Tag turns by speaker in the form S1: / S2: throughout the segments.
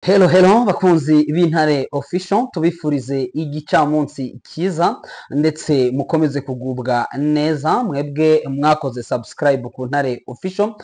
S1: Hello bakunzi b'Intare Official, tubifurize igicamunsi cyiza ndetse mukomeze kugubwa neza mwebwe mwakoze subscribe ku Ntare Official.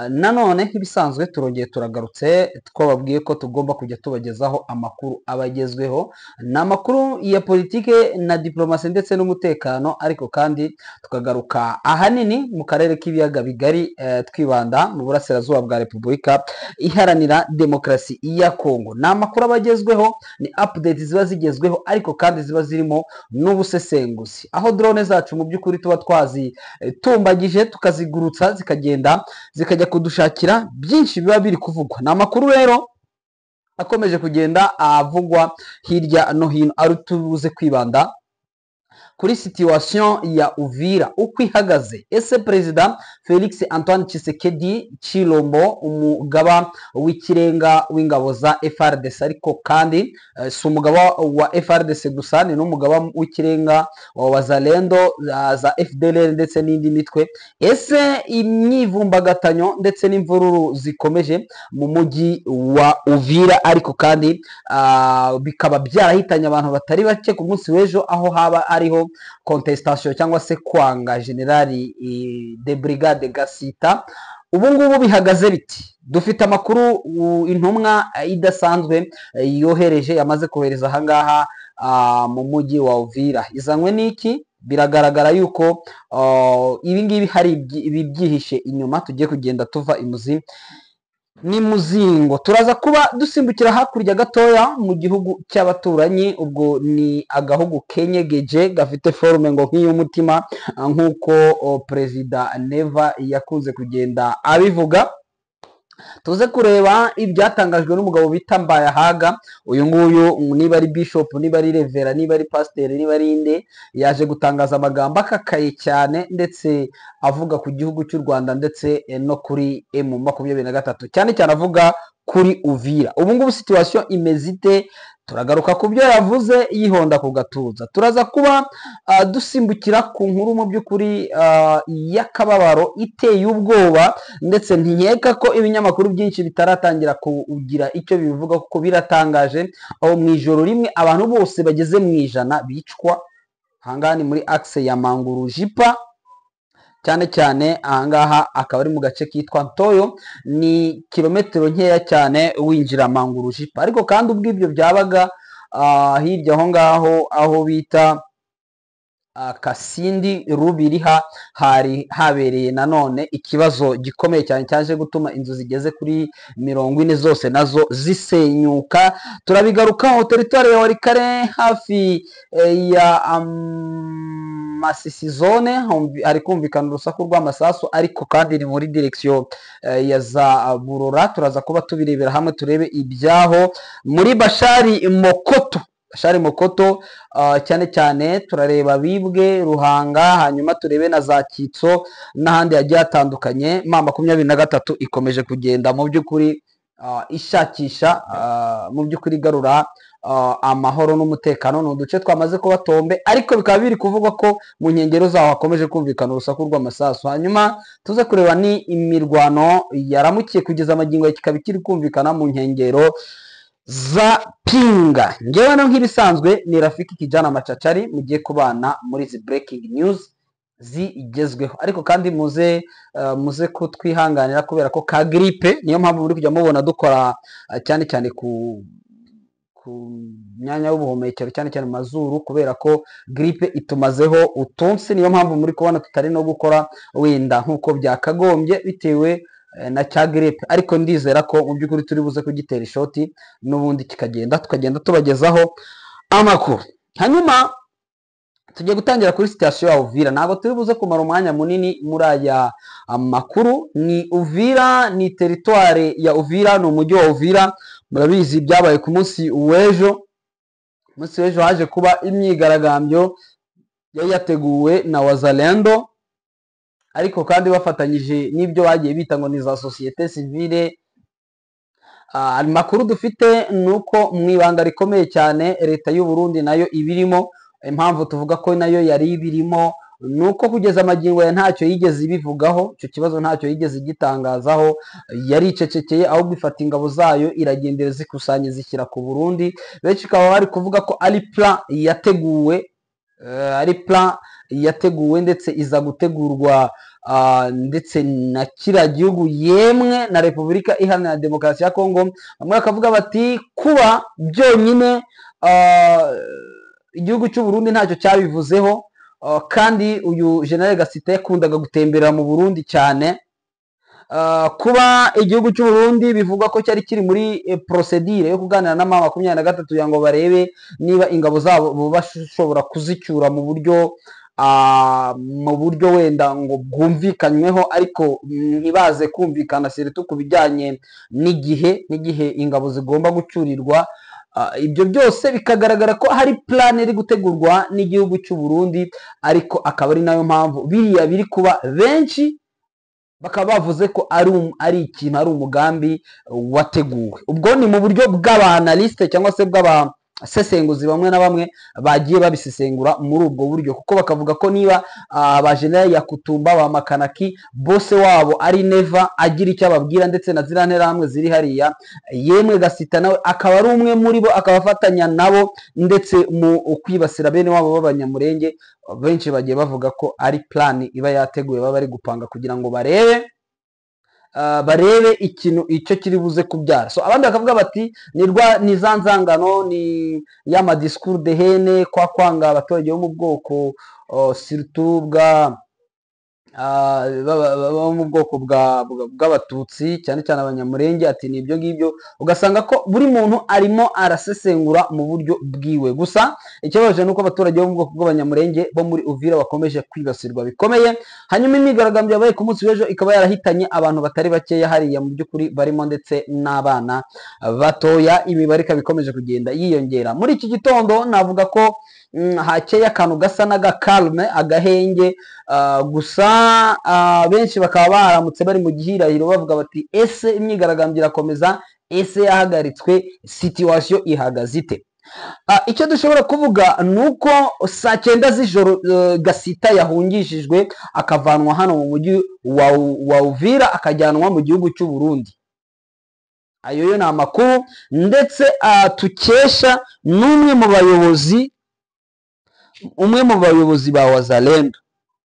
S1: Nanone nk'ibisanzwe turongeye turagarutse twababwiye ko tugomba kujya tubagezaho amakuru abagezweho, n'amakuru ya politike na diplomasi ndetse n'umutekano, ariko kandi tukagaruka ahanini mu karere k'ibiyaga bigari, twibanda mu burasirazuba bwa Repubulika Iharanira Demokarasi ya Kongo. Ni amakuru abagezweho, ni update ziba zigezweho, ariko kandi ziba zirimo n'ubusesenguzi, aho drone zacu mu by'ukuri tuba twazitumbagije tukazigurutsa zikagenda zikajya kudushakira byinshi biba biri kuvugwa. Ni amakuru rero akomeje kugenda avugwa hirya no hino, ari tubuze kwibanda kuri situation ya Uvira uko ihagaze. Ese Perezida Felix Antoine Tshisekedi Tshilombo, umugaba w'ikirenga w'ingabo za FARDC, ariko kandi si umugaba wa FARDC gusa, ni n'umugaba w'ikirenga wa Wazalendo za FDLR ndetse n'indi mitwe. Ese imyivumbagatanyo ndetse n'imvururu zikomeje mu mujyi wa Uvira, ariko kandi bikaba byarahitanye abantu batari bake ku munsi w'ejo, aho haba ariho contestation cyangwa se kwanga generali de brigade Gasita. Ubu ngubu bihagaze biti? Dufite amakuru intumwa idasanzwe yohereje yamaze kohereza ahangaha mu mujyi wa Uvira. Izanywe n'iki? Biragaragara yuko ibi ngibi hari ibibyihishe inyuma, tugiye kugenda tuva imuzi ni muzingo. Turaza kuba dusimbukira hakurya gatoya mu gihugu cy'abaturanyi, ubwo ni agahugu kenyegeje gafite forume ngo nk'iy'umutima, nk'uko Perezida Neva yakunze kugenda abivuga. Tuze kureba ibyatangajwe n'umugabo bita Mbayahaga. Uyu nguyu niba ari bishop, niba ari revera, niba ari pasteur, niba ari inde, yaje gutangaza amagambo akakaye cyane ndetse avuga ku gihugu cy'u Rwanda ndetse no kuri M23, cyane cyane avuga kuri Uvira. Ubu ngubu situation imeze ite? Turagaruka ku byo yavuze yihonda ku gatuza. Turaza kuba dusimbukira ku nkuru mu by'ukuri y'akababaro iteye ubwoba, ndetse nkeka ko ibinyamakuru byinshi bitaratangira kugira icyo bivuga, kuko biratangaje aho mu ijoro rimwe abantu bose bageze mu 100 bicwa. Ahangaha ni muri axe ya Manguru Jipa, cyane cyane ahangaha akaba ari mu gace kitwa Ntoyo, ni kilometero nkeya cyane winjira Manguru Jipa. Ariko kandi ubwo ibyo byabaga hirya aho ngaho aho bita Kasindi Rubiriha, hari habereye nanone ikibazo gikomeye cyane cyaje gutuma inzu zigeze kuri 40 zose nazo zisenyuka. Turabigarukaho. Territoire ya Walikale hafi ya Masisi zone hari kumvikana urusaku rw'amasasu, ariko kandi ni muri direction ya za Burora. Turaza kuba tubirebera hamwe turebe ibyaho muri Bashari Mokoto, cyane cyane turareba Bibwe, Ruhanga, hanyuma turebe na za Kitso n'ahandi yagiye hatandukanye. M23 ikomeje kugenda mu by'ukuri ishakisha mu by'ukuri garura amahoro n'umutekano. Ni uduce twamaze kuba tombe, ariko bikaba biri kuvugwa ko mu nkengero zaho hakomeje kumvikana urusaku rw'amasasu. Hanyuma tuze kureba ni imirwano yaramukiye kugeza amagingo kikaba kiri kumvikana mu nkengero za Pinga. Ngewe no nk'ibisanzwe ni Rafiki Kijana Machachari, mugiye kubana muri izi breaking news zigezweho, ariko kandi muze kutwihanganira kubera ko ka gripe, niyo mpamvu muri kujya mubona dukora cyane cyane ku myanya y'ubuhumekero, cyane cyane mazuru, kubera ko gripe itumazeho utunsi. Niyo mpamvu muri kubona tutari no gukora wenda nkuko byakagombye bitewe na cya gripe, ariko ndizera ko mu by'ukuri turi buze kugitera ishoti n'ubundi tukagenda tubagezaho amakuru. Hanyuma tugiye gutangira kuri situation ya Uvira. Ntabwo turi buze kumara umwanya munini muri aya makuru. Ni Uvira, ni territoire ya Uvira, ni umujyi wa Uvira. Murabizi byabaye ku munsi w'ejo. Munsi w'ejo haje kuba imyigaragambyo yari yateguwe na Wazalendo, ariko kandi bafatanyije n'ibyo bagiye bita ngo ni za societe civile. Amakuru dufite nuko mu ibanga rikomeye cyane leta y'u Burundi nayo ibirimo. Impamvu tuvuga ko nayo yari ibirimo nuko kugeza amagingo ya ntacyo yigeze ibivugaho, icyo kibazo ntacyo yigeze igitangazaho, yaricecekeye ahubwo ifata ingabo zayo iragendera zikusanya zishyira ku Burundi. Benshi bakaba bari kuvuga ko ari plan yateguwe ndetse iza gutegurwa ndetse na kiriya gihugu yemwe na Repubulika Iharanira Demokarasi ya Kongo. Bamwe bakavuga bati kuba byonyine igihugu cy'u Burundi ntacyo cyabivuzeho, kandi uyu General Gasita yakundaga gutembera mu Burundi cyane. Kuba igihugu cy'u Burundi bivugwa ko cyari kiri muri procedure yo kuganira na M23 kugira ngo barebe niba ingabo zabo bashobora kuzicyura mu buryo wenda ngo bwumvikanyweho, ariko ntibaze kumvikana surtout ku bijyanye n'igihe ingabo zigomba gucyurirwa. Ibyo byose bikagaragara ko hari plan iri gutegurwa n'igihugu cy'u Burundi, ariko akaba ari nayo mpamvu biriya biri kuba benshi bakaba bavuze ko ari ikintu, ari umugambi wateguwe. Ubwo ni mu buryo bw'abanaliste cyangwa se bw'abasesenguzi bamwe na bamwe bagiye babisesengura muri ubwo buryo, kuko bakavuga ko niba ba General Yakutumba ba Makanaki bose wabo ari Neva agira icyo ababwira, ndetse na ziriya nterahamwe ziri hariya, yemwe Gasita nawe akaba ari umwe muri bo, akaba afatanya nabo ndetse mu kwibasira bene wabo b'Abanyamurenge. Benshi bagiye bavuga ko ari plan iba yateguye, baba bari gupanga kugira ngo barebe ikintu icyo kiri buze kubyara. So abandi bakavuga bati ni za nzangano, ni y'ama discours de haine, kwa kwanga abaturage bo mu bwoko surtout mu bwoko bw'Abatutsi cyane cyane Abanyamurenge. Ati ni ibyo ngibyo, ugasanga ko buri muntu arimo arasesengura mu buryo bwiwe. Gusa ikibabaje nuko abaturage bo mu bwoko bw'Abanyamurenge bo muri Uvira bakomeje kwibasirwa bikomeye. Hanyuma imyigaragambyo yabaye ku munsi w'ejo ikaba yarahitanye abantu batari bakeya hariya mu by'ukuri barimo ndetse n'abana batoya. Imibare ikaba ikomeje kugenda yiyongera. Muri iki gitondo navuga ko hakeye akantu gasa n'agakalme, agahenge, gusa benshi bakaba baramutse bari mu gihirahiro bavuga bati ese imyigaragambyo irakomeza, ese yahagaritswe, situation ihagaze ite? Icyo dushobora kuvuga nuko saa 9 z'ijoro Gasita yahungishijwe akavanwa hano mu mujyi wa Uvira akajyanwa mu gihugu cy'u Burundi. Ayo yo ni amakuru ndetse tukesha n'umwe mu bayobozi ba Wazalendo,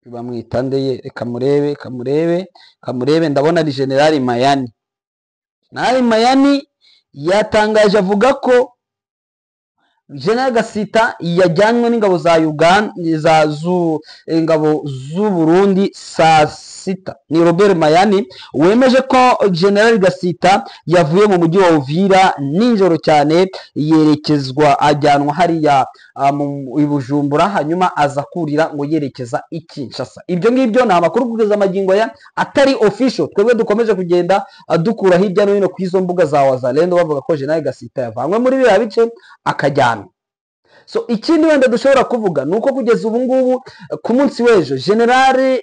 S1: bamwita ndeye, kamurebe ndabona ari General Mayani. General Mayani yatangaje avuga ko General Gasita yajyanywe n'ingabo za Uganda, ingabo z'u Burundi saa 6. Ni Robert Mayani wemeje ko General Gasita yavuye mu mujyi wa Uvira ninjoro cyane, yerekezwa ajyanwa hariya mu Bujumbura, hanyuma aza kurira ngo yerekeza i Kinshasa. Ibyo ngibyo ni amakuru kugeza amagingo ya atari official, twebwe dukomeje kugenda dukura hirya no hino ku izo mbuga za Wazalendo bavuga ko General Gasita yavanywe muri biriya bice akajyana. So ikindi wenda dushobora kuvuga nuko kugeza ubu ngubu ku munsi w'ejo General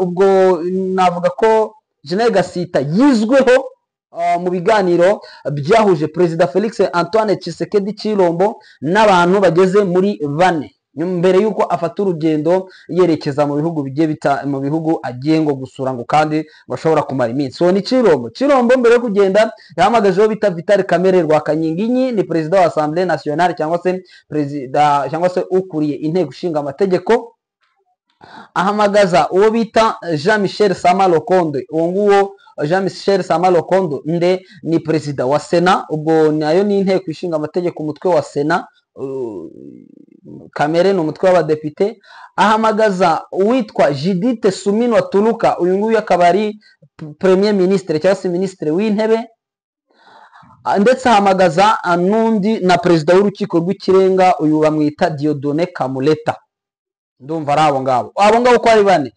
S1: ubwo navuga ko General Gasita yizweho mu biganiro byahuje Perezida Felix Antoine Tshisekedi Chilombo n'abantu bageze muri 4 mbere yuko afata urugendo yerekeza mu bihugu bigiye mu bihugu agiye ngo gusura ngo kandi bashobora kumara iminsi. So ni Chilombo mbere yo kugenda yahamagajeho bita Vital Kamerhe Rwakanyiginyi, ni Perezida wa Assemblée Nationale cyangwa se ukuriye inteko ishinga amategeko. Ahamagaza uwo bita Jean-Michel Sama Lokondo. Uwo nguwo Jean-Michel Sama Lokondo ni Perezida wa Sena, ubwo nayo ni inteko ishinga amategeko umutwe wa Sena. Kamerhe ni umutwe w'abadepite. Ahamagaza uwitwa Judith Suminwa Tuluka, uyu nguyu akaba ari Premier Ministre cyangwa se Ministre w'intebe. Ndetse ahamagaza n'undi na Perezida w'urukiko rw'ikirenga, uyu bamwita Dieudonné Kamuleta. Ndumva ari abo ngabo ko ari 4: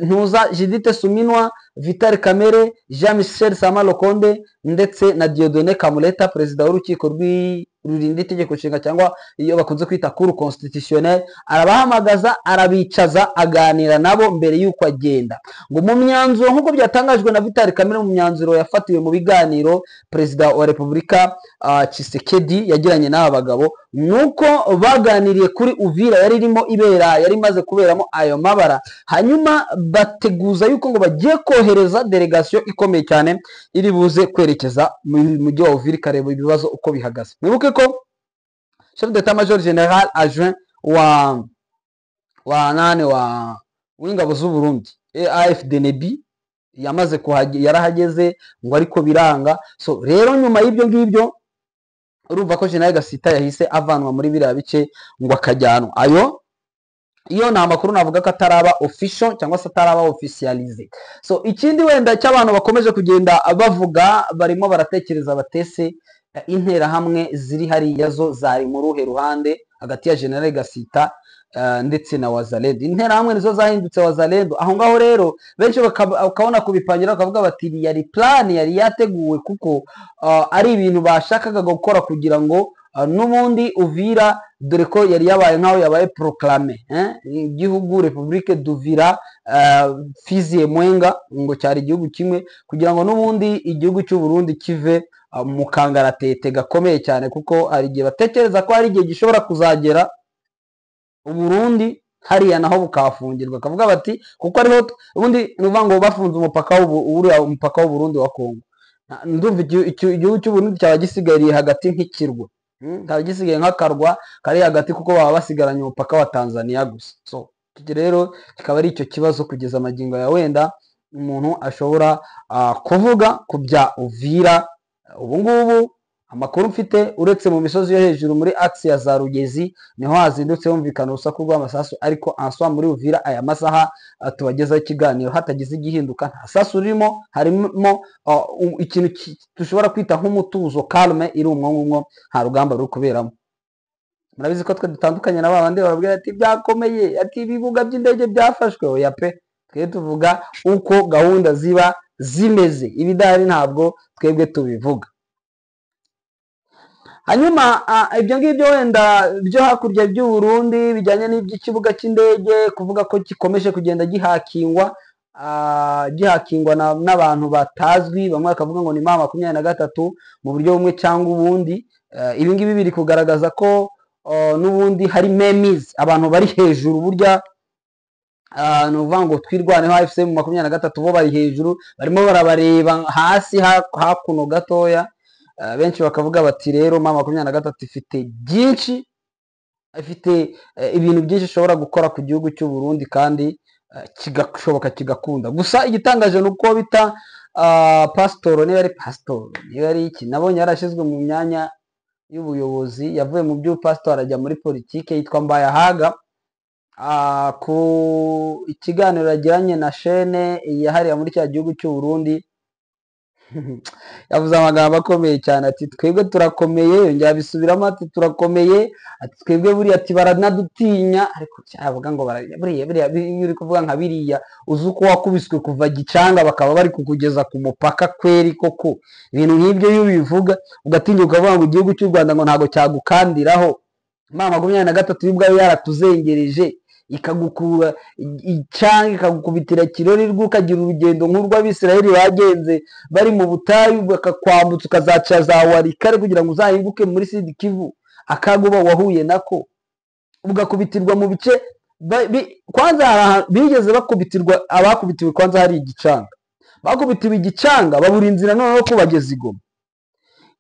S1: Ntuza Judith Suminwa, Vital Kamerhe, Jean-Michel Sama Lokonde ndetse na Dieudonné Kamuleta, Perezida w'urukiko rurinda itegeko nshinga cyangwa iyo bakunze kwita cour constitutionnelle, arabahamagaza arabicaza aganira nabo mbere y'uko agenda. Ngo mu myanzuro nk'uko byatangajwe na Vital Kamerhe, mu myanzuro yafatiwe mu biganiro perezida wa repubulika Tshisekedi yagiranye n'aba bagabo, nuko baganiriye kuri Uvira yari irimo ibera, yari imaze kuberamo ayo mabara, hanyuma bateguza yuko ngo bagiye kohereza delegation ikomeye cyane iri buze kwerekeza mu mujyi wa Uvira ikareba ibibazo uko bihagaze. Mwibuke ko chef d'état major general adjoint w'ingabo z'u Burundi AFD Nebi yamaze yarahageze ngo ariko biranga. So rero nyuma y'ibyo ngibyo urumva ko General Gasita yahise avanwa muri biriya bice ngo akajyanwa. Iyo ni amakuru navuga ko ataraba official cyangwa se ataraba officialize. So ikindi wenda cy'abantu bakomeje kugenda bavuga, barimo baratekereza batese interahamwe ziri hariya zo zari mu ruhe ruhande hagati ya General Gasita ndetse na Wazalendo. Interahamwe nizo zahindutse Wazalendo. Aho ngaho rero benshi bakabona kubipangira bakavuga bati yari plan yari yateguwe, kuko ari ibintu bashakaga gukora kugira ngo n'ubundi Uvira, dore ko yari yabaye nkaho yabaye proclame igihugu Republique d'Uvira Fizi Mwenga, ngo cyari igihugu kimwe, kugira ngo n'ubundi igihugu cy'u Burundi kive mu kangaratete gakomeye cyane, kuko hari igihe batekereza ko hari igihe gishobora kuzagera Uburundi hariya naho bukafungirwa, akavuga bati kuko ariho ubundi nuvuga ngo bafunze umupaka w'u Burundi wa Kongo, ndumva igihugu cy'u Burundi cyaba gisigariye hagati nk'ikirwa, cyaba gisigaye nk'akarwa kari hagati, kuko baba basigaranye umupaka wa Tanzania gusa. So rero kikaba ari icyo kibazo kugeza amagingo ya wenda umuntu ashobora kuvuga ku bya Uvira. Ubu ngubu amakuru mfite, uretse mu misozi yo hejuru muri axe ya za Rugezi niho hazindutse humvikana urusaku rw'amasasu, ariko answa muri Uvira aya masaha tubagezaho ikiganiro hatagize igihinduka, nta sasu ririmo, harimo ikintu dushobora kwita nk'umutuzo, calme iri umwongo, nta rugamba ruri kuberamo. Murabizi ko twe dutandukanye na babandi bababwira ati byakomeye, ati ibibuga by'indege byafashwe. Oya pe, twe tuvuga uko gahunda ziba zimeze, ibidahari ntabwo twebwe tubivuga. Hanyuma ibyo ngibyo wenda byo hakurya by'u Burundi bijyanye n'iby'ikibuga cy'indege, kuvuga ko gikomeje kugenda gihakingwa n'abantu batazwi, bamwe bakavuga ngo ni M23 mu buryo bumwe cyangwa ubundi. Ibi ngibi biri kugaragaza ko n'ubundi hari memes, abantu bari hejuru, burya ni ukuvuga ngo twirwaneho AFC mu 23 bo bari hejuru, barimo barabareba hasi hakuno gatoya. Benshi bakavuga bati rero M23 ifite byinshi, ifite ibintu byinshi ishobora gukora ku gihugu cy'u Burundi, kandi kigashoboka kigakunda. Gusa igitangaje ni uko bita pastor, niba ari iki, nabonye yarashyizwe mu myanya y'ubuyobozi, yavuye mu by'upastor arajya muri politike, yitwa Mbayahaga. Ku ikiganiro yagiranye na chaîne yahariye muri cya gihugu cy'u Burundi, yavuze amagambo akomeye cyane, ati twebwe turakomeye, yongera bisubiramo ati turakomeye, ati twebwe buriya ati baranadutinya, ariko cyavuga ngo buriya uri kuvuga nka biriya uzi uko wakubiswe kuva Gicanga bakaba bari kukugeza ku mupaka, kweri koko ibintu nk'ibyo iyo bivuga ugatinya ukavuga ngo igihugu cy'u Rwanda ngo ntago cyagukandiraho. M23 y'ubwayo yaratuzengereje ikagukura icanga, ikagukubitira kirori rw'ukagira urugendo nk'urw'Abisirayeli bagenze bari mu butayu, bakakwambutsa ukazaca za Warikare kugira ngo uzahinguke muri Sud Kivu, akaguba wahuye nako ugakubitirwa mu bice kwanza bigeze bakubitirwa, abakubitiwe kwanza hari Igicanga, bakubitiwe Igicanga babura inzira noneho kubageza Igoma.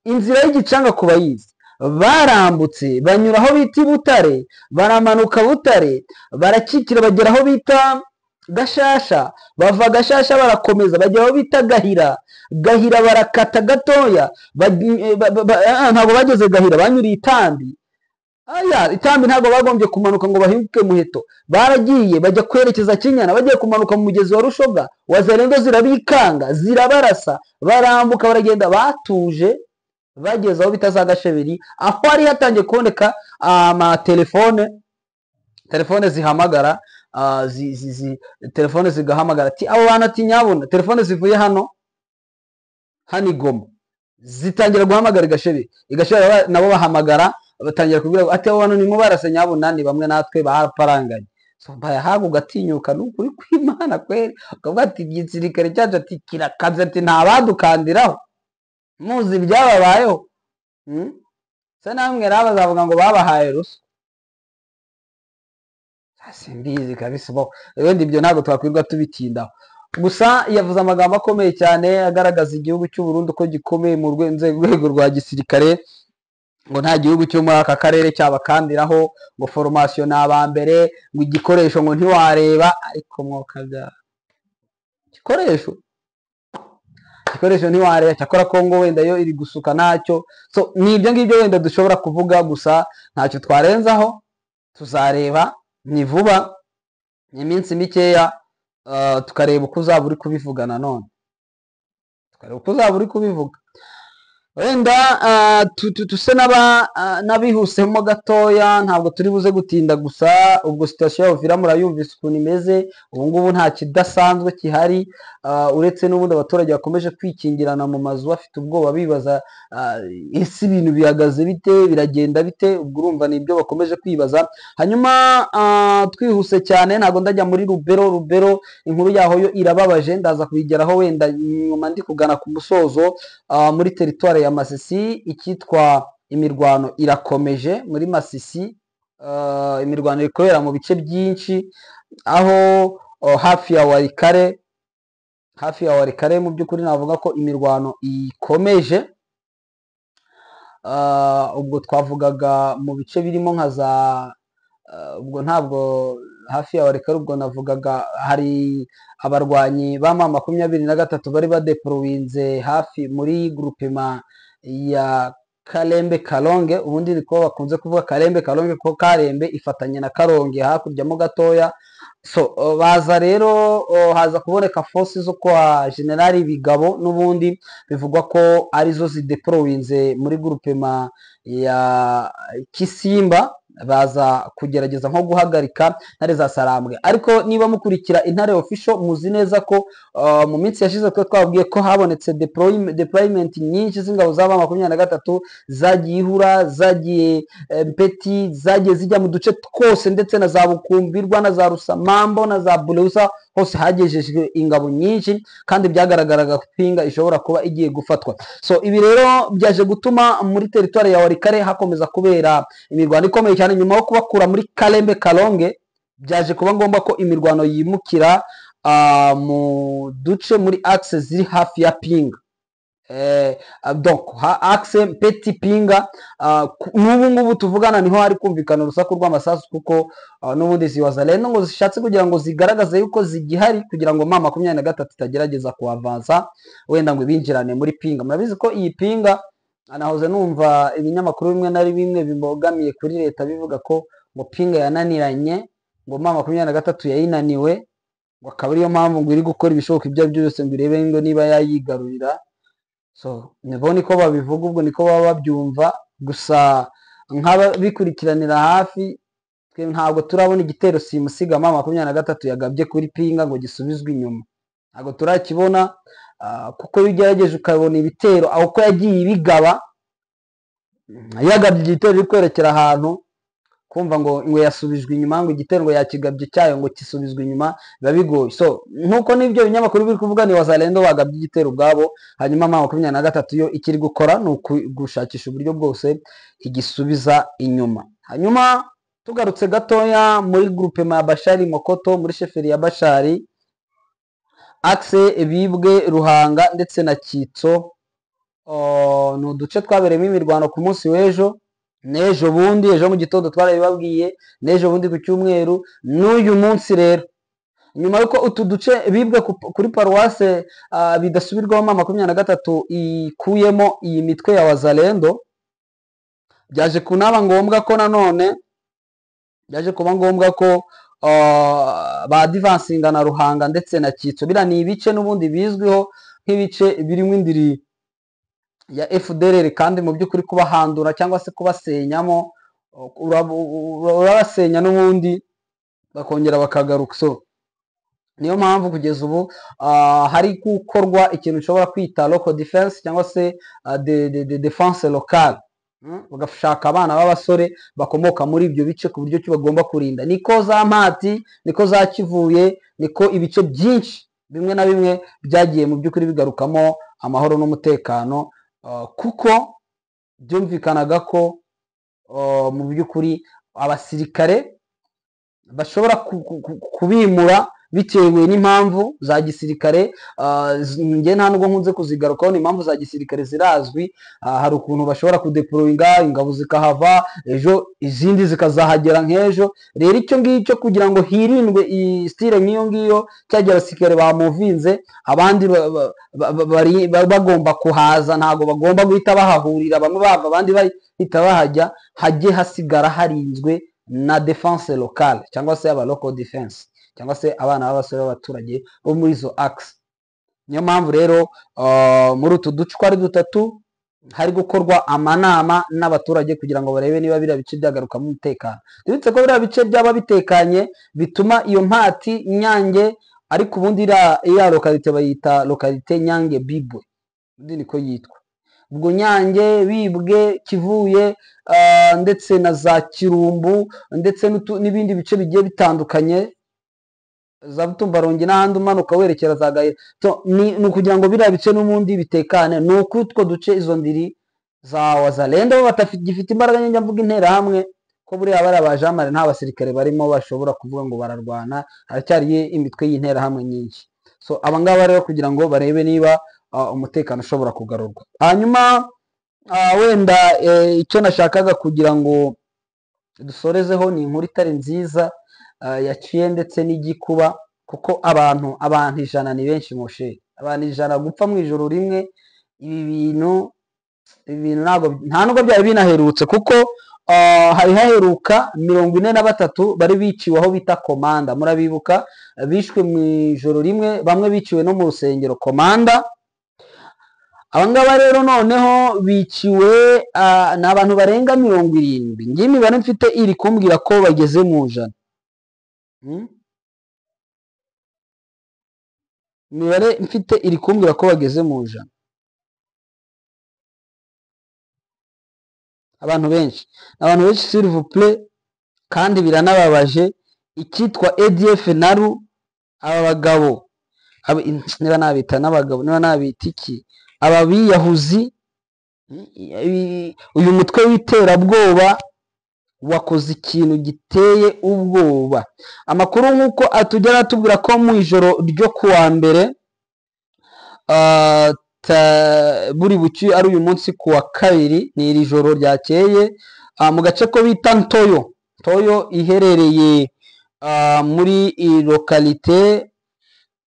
S1: Inzira y'Igicanga kubayizi barambutse banyura aho bita Butare, baramanuka Butare barakikira bagera aho bita Gashasha, bava Gashasha barakomeza bagera aho bita Gahira barakata gatoya, ntabwo bageze Gahira, banyuriye Itambi. Itambi ntabwo bagombye kumanuka ngo bahinguke Muheto, baragiye bajya kwerekeza Kinyana, bagiye kumanuka mu mugezi wa Rushoga, Wazalendo zirabikanga zirabarasa, barambuka baragenda batuje, bageze aho bita za Gasheberi, aho ari hatangiye kuboneka telefone zihamagara, telefone zigahamagara ati abo bantu ati nyabona telefone zivuye hano Igoma. zitangira guhamagara igashebe nabo bahamagara batangira kubwira ati abo bantu nimubarase nyabunani bamwe natwe baparanganye so bayahaga ugatinyuka n'ukuri kw'Imana kweri ukavuga ati igisirikare cyacu ati kirakaze ati ntabadukandiraho muzi ibyababayeho se namwe rero bazavuga ngo babahaye ruswa simbizi kabisa bo wenda ibyo ntabwo twakwirwa tubitindaho gusa yavuze amagambo akomeye cyane agaragaza igihugu cy'u Burundi ko gikomeye mu rwego rwa gisirikare ngo nta gihugu cyo muri aka karere cyabakandiraho ngo formation ni abambere ngo igikoresho ngo ntiwareba ariko mwokabya igikoresho ntiwareba cyakora Kongo wenda yo iri gusuka ntacyo so ni ibyo ngibyo wenda dushobora kuvuga gusa ntacyo twarenzaho tuzareba ni vuba ni iminsi mikeya tukareba uko uzaba uri kubivuga nanone wenda tuse n'abihusemo gatoya ntabwo turi buze gutinda gusa ubwo situation ya Uvira murayumvise ukuntu imeze ubu ngubu nta kidasanzwe kihari uretse n'ubundi abaturage bakomeje kwikingirana mu mazu bafite ubwoba bibaza ese ibintu bihagaze bite biragenda bite ubwo urumva nibyo bakomeje kwibaza hanyuma twihuse cyane ntabwo ndajya muri Rubero inkuru yaho yo irababaje ndaza kubigeraho wenda nyuma ndi kugana ku musozo muri territoire ya Masisi ikitwa imirwano irakomeje muri Masisi imirwano ikorera mu bice byinshi aho hafi ya Warikare mu by'ukuri navuga ko imirwano ikomeje ubwo twavugaga mu bice birimo nka za ubwo ntabwo hafi ya Warikare ubwo navugaga hari abarwanyi ba M23 bari badeployinze hafi muri groupement ya Kalembe Kalonge ubundi niko bakunze kuvuga Kalembe Kalonge ko Karembe ifatanye na Karonge hakurya mo gatoya so baza rero haza kuboneka force zo kwa General Bigabo n'ubundi bivugwa ko arizo zideployinze muri groupement ya Kisimba baza kugerageza nko guhagarika Ntare za Sarambwe ariko niba mukurikira Intare official muzi neza ko mu minsi yashize twabwiye ko habonetse deployment nyinshi z'ingabo za M23 zagiye ihura zagiye Mpeti zagiye zijya mu duce twose ndetse na za Bukumbirwa na za Rusamambo na za Buleusa hose hagejejwe ingabo nyinshi kandi byagaragaraga pinga ishobora kuba igiye gufatwa so ibi rero byaje gutuma muri territoire ya Warikare hakomeza kubera imirwano ikomeye cyane nyuma yo kubakura muri Kalembe Kalonge byaje kuba ngombwa ko imirwano yimukira mu duce muri axe ziri hafi ya Pinga donc axe Mpeti Pinga n'ubu ngubu tuvugana niho hari kumvikana urusaku rw'amasasu kuko n'ubundi ziwazalendo ngo zishatse kugira ngo zigaragaze yuko zigihari kugira ngo M23 itagerageza kuavansa wenda ngo binjirane muri Pinga murabizi ko iyi Pinga anahoze numva ibinyamakuru bimwe na bimwe bibogamiye kuri leta bivuga ko ngo Pinga yananiranye ngo M23 yayinaniwe ngo akaba ariyo mpamvu ngo iri gukora ibishoboka ibyo byose ngo irebe ngo niba yayigarurira so nibo niko babivuga ubwo niko baba babyumva gusa nk'ababikurikiranira hafi twe ntabwo turabona igitero simusiga M23 yagabye kuri Pinga ngo gisubizwe inyuma ntabwo turakibona kuko bigerageje ukabona ibitero aho ko yagiye ibigaba yagabye igitero iri kwerekera ahantu kumva ngo yasubijwe inyuma ngo igitero ngo yakigabye cyayo ngo kisubizwe inyuma biba bigoye so nkuko nibyo binyamakuru biri kuvuga ni wazalendo bagabye igitero ubwabo hanyuma M23 yo ikiri gukora ni gushakisha uburyo bwose igisubiza inyuma hanyuma tugarutse gatoya muri groupement ya Bashari Mokoto muri sheferi ya Bashari axe Bibwe Ruhanga ndetse na Kitso ni uduce twabereyemo imirwano ku munsi w'ejo n'ejo bundi ejo mu gitondo twarabibabwiye n'ejo bundi ku cyumweru n'uyu munsi rero nyuma yuko utu duce Bibwe kuri paruwase bidasubirwaho M23 ikuyemo iyi mitwe ya wazalendo byaje kunaba ngombwa ko nanone byaje kuba ngombwa ko ba divansinga na Ruhanga ndetse na Kitso bira ni ibice n'ubundi bizwiho nk'ibice birimo indiri ya FDLR kandi mu by'ukuri kubahandura cyangwa se kubasenyamo urabasenya n'ubundi bakongera bakagaruka so niyo mpamvu kugeza ubu hari gukorwa ikintu ushobora kwita local defense cyangwa se de defense locale, bagashaka abana b'abasore bakomoka muri ibyo bice ku buryo bagomba kurinda. Niko za Mpati, niko za Kivuye, niko ibice byinshi bimwe na bimwe byagiye mu by'ukuri bigarukamo amahoro n'umutekano, kuko byumvikanaga ko mu by'ukuri abasirikare bashobora kubimura bitewe n'impamvu za gisirikare. Njye nta nubwo nkunze kuzigarukaho, ni impamvu za gisirikare zirazwi. Hari ukuntu bashobora kudeployinga ingabo zikahava, ejo izindi zikazahagera nk'ejo. Rero icyo ngicyo kugira ngo hirindwe iyi style nk'iyo ngiyo, cyagiye abasirikare bamuvinze, abandi bagomba kuhaza, ntabwo bagomba guhita bahahurira, bamwe bava abandi bahita bahajya, hajye hasigara harinzwe na defense locale cyangwa se aba local defense cyangwa se abana b'abasore b'abaturage bo muri izo axe. Niyo mpamvu rero muri utu duce uko ari dutatu hari gukorwa amanama n'abaturage kugira ngo barebe niba biriya bice byagarukamo umutekano. Tubitse ko biriya bice byaba bitekanye bituma iyo Mpati, Nyange, ariko ubundi iriya lokalite bayita lokalite Nyange Bibwe, ubundi niko yitwa. Ubwo Nyange, Bibwe, Kivuye ndetse na za Kirumbu ndetse n'ibindi bice bigiye bitandukanye, za Butumbarongi n'ahandi umanuka werekera za Gahira, ni ukugira ngo biriya bice n'ubundi bitekane. Ni uko utwo duce izo ndiri za Wazalendo bo batagifite imbaraga nyinshi, mvuga interahamwe, ko buriya bari abajamare nta basirikare barimo bashobora kuvuga ngo bararwana, haracyari imitwe y'interahamwe nyinshi. So abangaba rero kugira ngo barebe niba umutekano ushobora kugarurwa. Hanyuma wenda icyo nashakaga kugira ngo dusorezeho ni inkuru itari nziza yaciye ndetse n'igikuba, kuko abantu 100 ni benshi moshe, abantu 100 gupfa mu ijoro rimwe. Ibi bintu nta nubwo byari binaherutse, kuko hari haheruka 43 bari biciwe aho bita Komanda, murabibuka, bishwe mu ijoro rimwe, bamwe biciwe no mu rusengero Komanda. Abangaba rero noneho biciwe n'abantu barenga 70. Ngiye imibare mfite iri kumbwira ko bageze mu 100. Imibare mfite iri kumbwira ko bageze mu 100. Abantu benshi s'il vous plaît, kandi biranababaje. Icyitwa ADF naru, aba bagabo niba nabita n'abagabo, niba nabita iki, aba biyahuzi, uyu mutwe w'iterabwoba wakoze ikintu giteye ubwoba. Amakuru nk'uko atugera atubwira ko mu ijoro ryo kuwa mbere, buri buci ari uyu munsi kuwa kabiri, ni iri joro ryakeye, mu gace ko bita Ntoyo iherereye muri lokalite,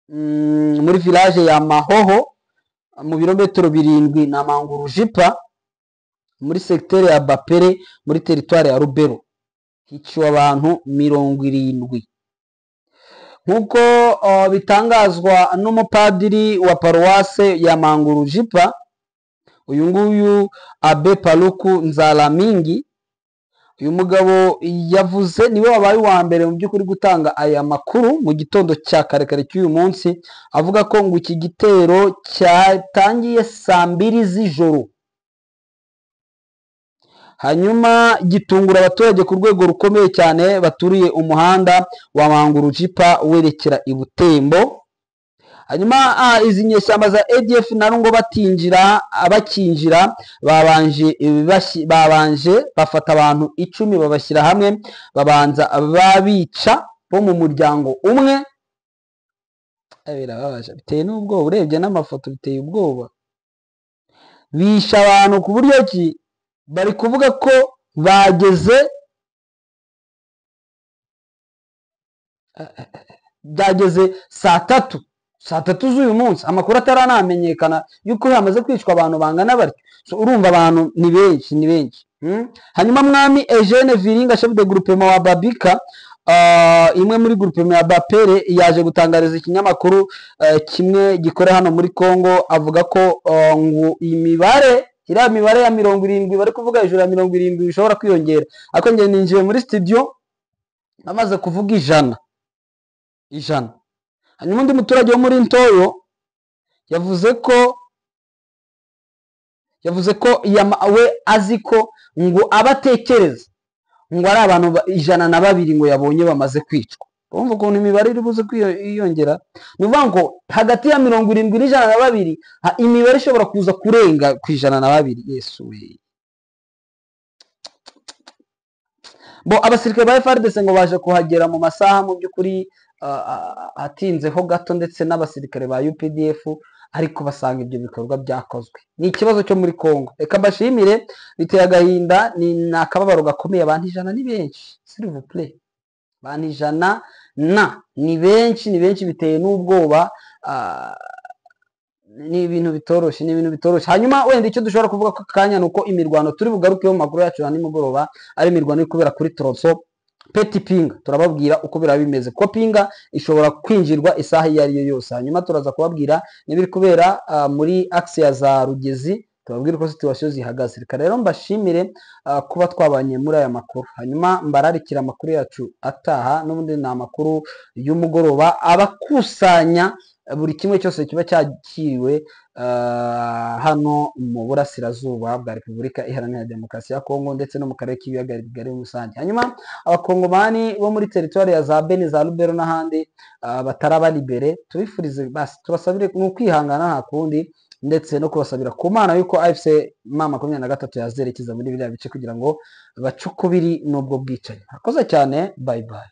S1: muri village ya Mahoho, mu birometero 7 na Manguru Jipa, muri secteur ya Bapere, muri territoire ya Rubero. Hiciwe abantu 70. Nkuko bitangazwa n'umupadiri wa paruwase ya Manguru Jipa, uyu nguyu Abe Paluku Nzalamingi. Uyu mugabo yavuze, niwe wabaye wa mbere mu by'ukuri gutanga aya makuru mu gitondo cya karekare cy'uyu munsi, avuga ko ngo iki gitero cyatangiye saa 2 z'ijoro, hanyuma gitungura abaturage ku rwego rukomeye cyane baturiye umuhanda wa Manguru Jipa werekera i Butembo. Hanyuma izi nyeshyamba za ADF naru ngo bakinjira babanje bafata abantu 10 babashyira hamwe, babanza babica bo mu muryango umwe. Birababaje, biteye n'ubwoba, urebye n'amafoto biteye ubwoba. Bisha abantu ku buryo ki bari kuvuga ko byageze saa 3 z'uyu munsi, amakuru ataranamenyekana yuko hamaze kwicwa abantu bangana batyo. So urumva abantu ni benshi. Hanyuma Mwami Eugene Viringa, chef de groupement wa Babika, imwe muri groupement ya Bapere, yaje gutangariza ikinyamakuru kimwe gikora hano muri Kongo, avuga ko ngo iriya mibare ya 70 bari kuvuga hejuru ya 70 bishobora kwiyongera. Ariko ngiye ninjiye muri studio namaze kuvuga 100. hanyuma undi muturage wo muri Ntoyo yavuze ko we azi ko ngo abatekereza ngo ari abantu 102 ngo yabonye bamaze kwicwa. Urumva ukuntu imibare iri buze kwiyongera, ni ukuvuga ngo hagati ya 70 n'102 imibare ishobora kuza kurenga ku 102. Yesu we, bo abasirikare ba FARDC ngo baje kuhagera mu masaha mu by'ukuri atinzeho gato, ndetse n'abasirikare ba UPDF, ariko basanga ibyo bikorwa byakozwe. Ni ikibazo cyo muri Kongo. Reka mbashimire, biteye agahinda, ni akababaro gakomeye. Abantu 100 ni benshi, s'il vous plaît, abantu 100 ni benshi, biteye n'ubwoba. Ni ibintu bitoroshye, hanyuma wenda icyo dushobora kuvuga ko kanya nuko imirwano turi bugarukeho mu makuru yacu ya nimugoroba ari imirwano iri kubera kuri Tronso Petit Pinga. Turababwira uko biraba bimeze, ko Pinga ishobora kwinjirwa isaha iyo ari yo yose. Hanyuma turaza kubabwira n'ibiri kubera muri axe ya za Rugezi, tubabwira uko situation zihagaze. Reka rero mbashimire kuba twabanye muri aya makuru, hanyuma mbararikira amakuru yacu ataha. N'ubundi ni amakuru y'umugoroba abakusanya buri kimwe cyose kiba cyakiriwe hano mu burasirazuba bwa Repubulika Iharanira Demokarasi ya Kongo, ndetse no mu karere k'ibiyaga bigari muri rusange. Hanyuma abakongomani bo muri teritwari ya za Beni, za Lubero n'ahandi bataraba libere, tubifurize basi, tubasabire ni ukwihangana nta kundi, ndetse no kubasabira ku Mana yuko AFC M23 yazerekeza muri biriya bice kugira ngo bace ukubiri n'ubwo bwicanyi. Akoze cyane, bye bye.